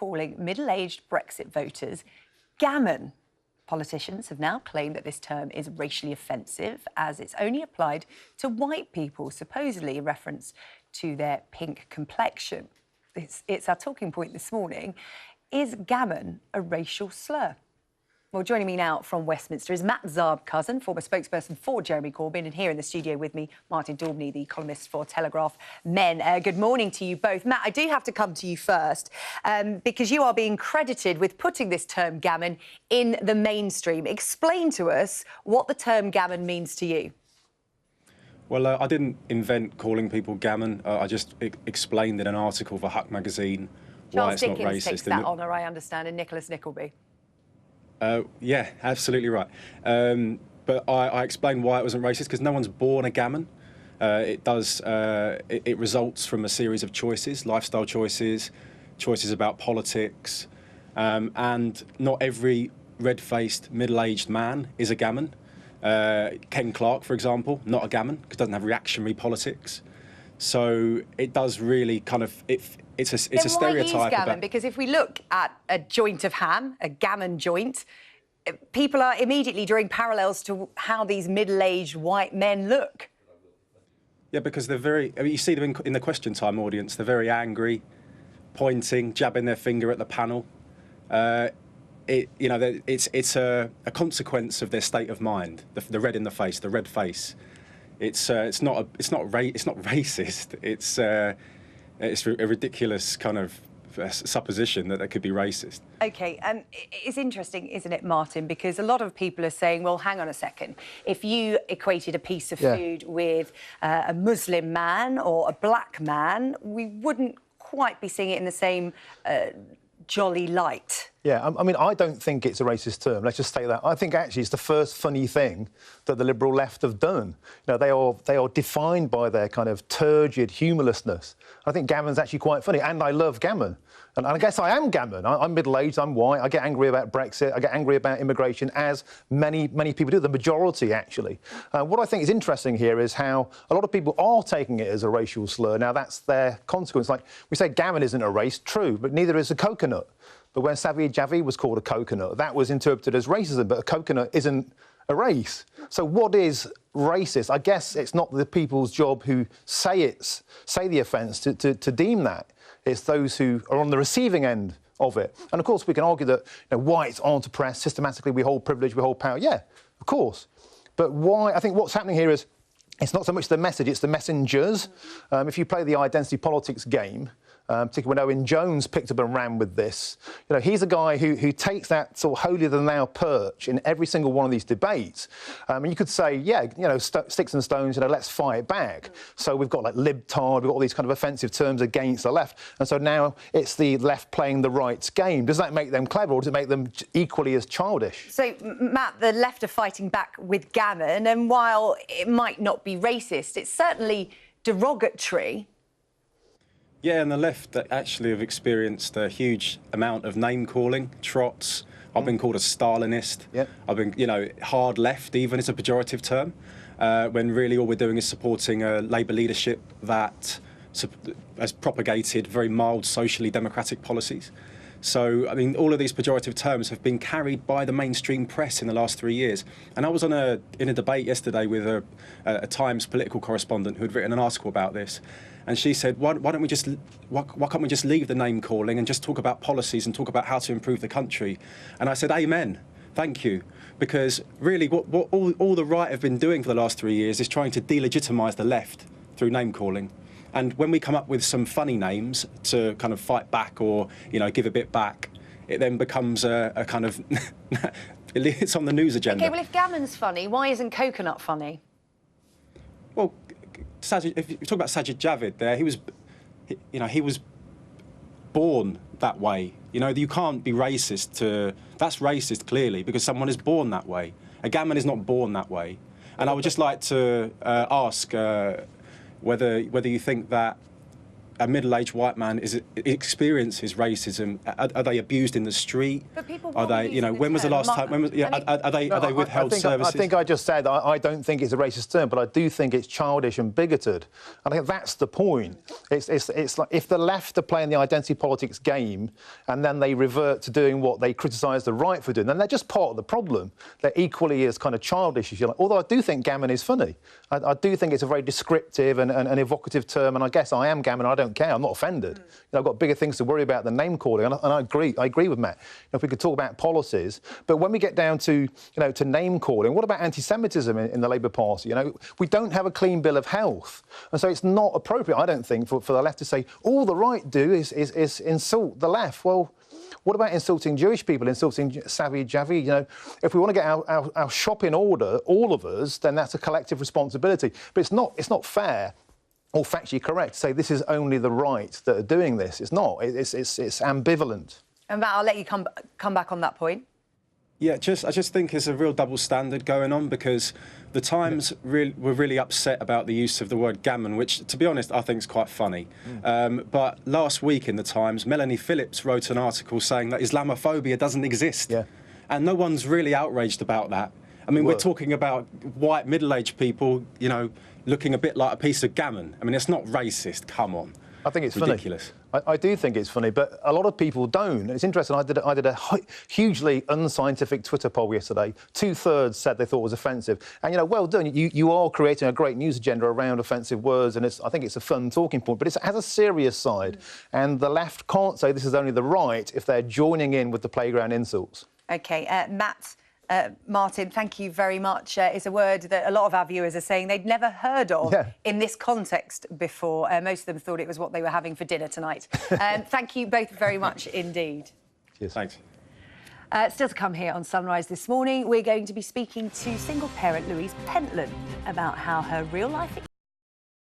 calling middle-aged Brexit voters gammon. Politicians have now claimed that this term is racially offensive as it's only applied to white people, supposedly in reference to their pink complexion. It's our talking point this morning. Is gammon a racial slur? Well, joining me now from Westminster is Matt Zarb-Cousin, former spokesperson for Jeremy Corbyn, and here in the studio with me, Martin Daubney, the columnist for Telegraph Men. Good morning to you both. Matt, I do have to come to you first, because you are being credited with putting this term gammon in the mainstream. Explain to us what the term gammon means to you. Well, I didn't invent calling people gammon. I just explained in an article for Huck magazine why it's not racist. Charles Dickens takes that honour, I understand, and Nicholas Nickleby. Yeah, absolutely right. But I explained why it wasn't racist, because no one's born a gammon. It results from a series of choices, lifestyle choices, choices about politics, and not every red-faced, middle-aged man is a gammon. Ken Clarke, for example, not a gammon, because doesn't have reactionary politics. So it does really kind of... It's a stereotype. Why is gammon? Because if we look at a joint of ham, a gammon joint, people are immediately drawing parallels to how these middle-aged white men look. Yeah, because they're very... I mean, you see them in the question time audience. They're very angry, pointing, jabbing their finger at the panel. It's a consequence of their state of mind. The red in the face, the red face. It's not racist. It's a ridiculous kind of supposition that could be racist. OK, it's interesting, isn't it, Martin, because a lot of people are saying, well, hang on a second, if you equated a piece of food with a Muslim man or a black man, we wouldn't quite be seeing it in the same jolly light. Yeah, I mean, I don't think it's a racist term. Let's just say that. I think actually it's the first funny thing that the Liberal left have done. You know, they are defined by their kind of turgid humourlessness. I think gammon's actually quite funny, and I love gammon. And I guess I am gammon. I'm middle-aged, I'm white, I get angry about Brexit, I get angry about immigration, as many people do, the majority, actually. What I think is interesting here is how a lot of people are taking it as a racial slur. Now, that's their consequence. Like, we say gammon isn't a race, true, but neither is a coconut. But when Savvy Javi was called a coconut, that was interpreted as racism, but a coconut isn't a race. So what is racist? I guess it's not the people's job who say the offence to deem that. It's those who are on the receiving end of it. And, of course, we can argue that whites aren't oppressed. Systematically, we hold privilege, we hold power. Yeah, of course. But why? I think what's happening here is it's not so much the message, it's the messengers. If you play the identity politics game, particularly when Owen Jones picked up and ran with this. You know, he's a guy who takes that sort of holier-than-thou perch in every single one of these debates. And you could say, yeah, sticks and stones, let's fight back. So we've got, like, libtard, we've got all these kind of offensive terms against the left. And so now it's the left playing the right's game. Does that make them clever, or does it make them equally as childish? So, Matt, the left are fighting back with gammon, and while it might not be racist, it's certainly derogatory. Yeah, and the left actually have experienced a huge amount of name-calling, trots. I've been called a Stalinist. Yep. I've been, hard left even is a pejorative term, when really all we're doing is supporting a Labour leadership that has propagated very mild socially democratic policies. So, I mean, all of these pejorative terms have been carried by the mainstream press in the last 3 years. And I was in a debate yesterday with a Times political correspondent who had written an article about this. And she said, why can't we just leave the name calling and just talk about policies and talk about how to improve the country? And I said, amen, thank you. Because really what all the right have been doing for the last 3 years is trying to delegitimise the left through name calling. And when we come up with some funny names to kind of fight back or, give a bit back, it then becomes a kind of... it's on the news agenda. OK, well, if gammon's funny, why isn't coconut funny? Well, if you talk about Sajid Javid there, he was born that way. You can't be racist to... That's racist, clearly, because someone is born that way. A gammon is not born that way. And I would just like to ask... whether you think that a middle-aged white man experiences racism, are they abused in the street? But people are they, you know, when was the last time? Are they withheld services? I think I just said I don't think it's a racist term, but I do think it's childish and bigoted. And I think that's the point. It's like if the left are playing the identity politics game and then they revert to doing what they criticise the right for doing, then they're just part of the problem. They're equally as kind of childish, if you like. Although I do think gammon is funny. I do think it's a very descriptive and evocative term, and I guess I am gammon. I don't care. I'm not offended. You know, I've got bigger things to worry about than name calling, and I agree. I agree with Matt. You know, if we could talk about policies, but when we get down to to name calling, what about anti-Semitism in the Labour Party? You know, we don't have a clean bill of health, and so it's not appropriate, I don't think, for the left to say all the right do is insult the left. Well, what about insulting Jewish people, insulting Savi Javi? You know, if we want to get our shop in order, all of us, then that's a collective responsibility. But it's not fair or factually correct to say this is only the right that are doing this. It's not. It's ambivalent. And Matt, I'll let you come back on that point. Yeah, I just think there's a real double standard going on, because the Times were really upset about the use of the word gammon, which, to be honest, I think is quite funny. But last week in the Times, Melanie Phillips wrote an article saying that Islamophobia doesn't exist. Yeah. And no one's really outraged about that. I mean, we're talking about white middle-aged people, you know, looking a bit like a piece of gammon. I mean, it's not racist, come on. I think it's ridiculous. Funny. I do think it's funny, but a lot of people don't. It's interesting. I did a hugely unscientific Twitter poll yesterday. 2/3 said they thought it was offensive. And, you know, well done. You are creating a great news agenda around offensive words, and I think it's a fun talking point, but it has a serious side. And the left can't say this is only the right if they're joining in with the playground insults. OK, Matt, Martin, thank you very much. It's a word that a lot of our viewers are saying they'd never heard of in this context before. Most of them thought it was what they were having for dinner tonight. Thank you both very much indeed. Cheers. Thanks. Still to come here on Sunrise this morning, we're going to be speaking to single parent Louise Pentland about how her real-life